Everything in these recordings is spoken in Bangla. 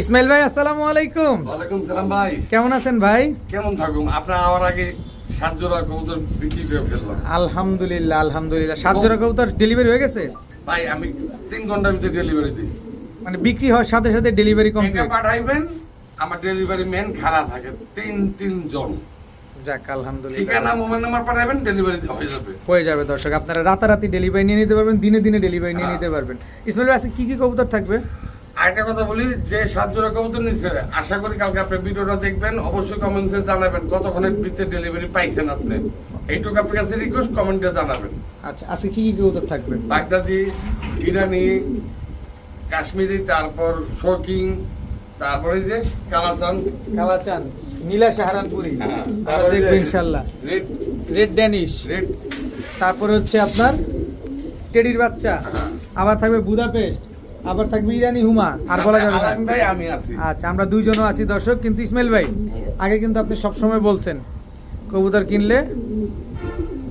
ইসমাইল ভাই, আসসালামু আলাইকুম। ওয়ালাইকুম সালাম ভাই। কেমন আছেন ভাই? কেমন থাকুম, আপনার আমার আগে 7 জোড়া কবুতর বিক্রি করে ফেললাম। আলহামদুলিল্লাহ আলহামদুলিল্লাহ। 7 জোড়া কবুতর ডেলিভারি হয়ে গেছে ভাই আমি 3 ঘন্টার ভিতরে ডেলিভারি দিই। মানে বিক্রি হওয়ার সাথে সাথে ডেলিভারি টাকা কমপ্লিট। পাঠাইবেন, আমার ডেলিভারি ম্যান খাড়া থাকে 3 জন। যাক আলহামদুলিল্লাহ। ঠিকানা মোবাইল নাম্বার পাঠাবেন, ডেলিভারি হয়ে যাবে। হয়ে যাবে দর্শক, আপনারা রাতারাতি ডেলিভারি নিয়ে নিতে পারবেন, দিনে দিনে ডেলিভারি নিয়ে হ্যাঁ। নিতে পারবেন। ইসমাইল ভাই, আজকে কি কি কবুতর থাকবে? আরেকটা কথা বলি, যে 7 জোড়া কবুতর নিচ্ছে, আশা করি কালকে আপনি ভিডিওটা দেখবেন, অবশ্যই কমেন্টসে জানাবেন কতক্ষণের ভিতরে ডেলিভারি পাইছেন আপনি। এইটুকু আপনার কাছে রিকোয়েস্ট, কমেন্টে জানাবেন। আচ্ছা, আজকে কি কি কবুতর থাকবে? বাগদাদি, ইরানি, কাশ্মীরি, তারপর শৌকিং, তারপরে যে কালাচান, কালাচান, নীলা সাহারানপুরি, হ্যাঁ, আমরা দেখবো ইনশাআল্লাহ। রেড রেড ড্যানিশ, রেড, তারপরে হচ্ছে আপনার টেডির বাচ্চা, হ্যাঁ। আবার থাকবে বুদাপেস্ট, আবার থাকবে ইরানি হুমা, আর বলা যাবে না। আলাম ভাই আমি আছি। আচ্ছা, আমরা দুইজনও আছি দর্শক। কিন্তু ইসমাইল ভাই, আগে কিন্তু আপনি সবসময় বলছেন কবুতর কিনলে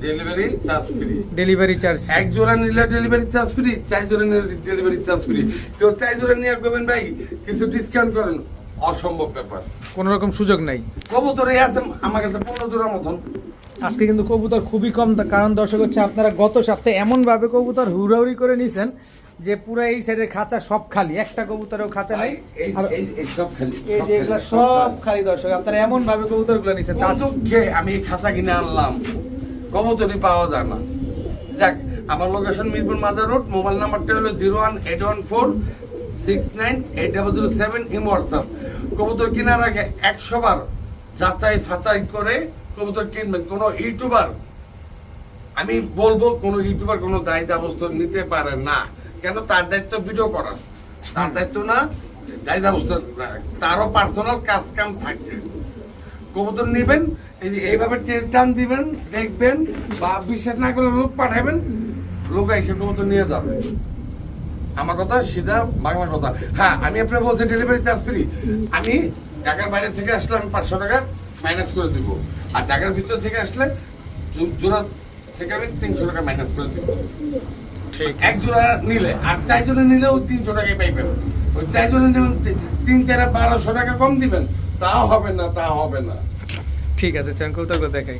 delivery charge free. Delivery charge. এক জোড়া নিলে ডেলিভারি চার্জ ফ্রি, 4 জোড়া নিলে ডেলিভারি চার্জ ফ্রি। কেউ 4 জোড়া নিয়ে করবেন ভাই, কিছু ডিসকাউন্ট করেন, অসম্ভব ব্যাপার। কোনো রকম সুযোগ নাই। কবুতর এই আছে আমার কাছে 15 জোড়ার মতন। আজকে কিন্তু কবুতর খুবই কম, কারণ দর্শক হচ্ছে আপনারা গত সপ্তাহে এমনভাবে কবুতর হুড়াহুড়ি করে নিছেন যে পুরো এই সাইডের খাঁচা সব খালি, একটা কবুতরেও খাঁচা নাই। এই আর এই সব খালি, এই যে এগুলা সব খালি দর্শক, আপনারা এমন ভাবে কবুতরগুলো নিছেন। কোন দুঃখে আমি এই খাঁচা কিনে আনলাম, কবুতরই পাওয়া যায় না। যাক, আমার লোকেশন মিরপুর মাজার রোড, মোবাইল নাম্বারটা হলো 01814698007, ইমো হোয়াটসঅ্যাপ। কবুতর কেনার আগে 100 বার যাচাই ফাচাই করে কবুতর কিনবেন। কোনো ইউটিউবার, আমি বলবো কোনো ইউটিউবার কোনো দায়ী ব্যবস্থা নিতে পারে না। কেন? তার দায়িত্ব ভিডিও করা, তার দায়িত্ব না দায়ী ব্যবস্থা না, তারও পার্সোনাল কাজ কাম থাকে। কবুতর নেবেন, এই যে এইভাবে টান দিবেন, দেখবেন, বা বিশ্বাস না করলে লোক পাঠাবেন, লোক এসে কবুতর নিয়ে যাবে। আমার কথা সিধা বাংলা কথা। হ্যাঁ, আমি আপনার বলছি ডেলিভারি চার্জ ফ্রি। আমি ঢাকার বাইরে থেকে আসলে আমি 500 টাকা মাইনাস করে দিব, আর ঢাকার ভিতর থেকে আসলে জোড়া থেকে আমি 300 টাকা মাইনাস করে দিব। ঠিক এক জোড়া নিলে, আর 4 জনে নিলেও 300 টাকায় পাইবেন। ওই 4 জনে নেবেন 3-4-1200 টাকা কম দিবেন, তাও হবে না, তা হবে না। ঠিক আছে, চল কবুতরগুলো দেখাই।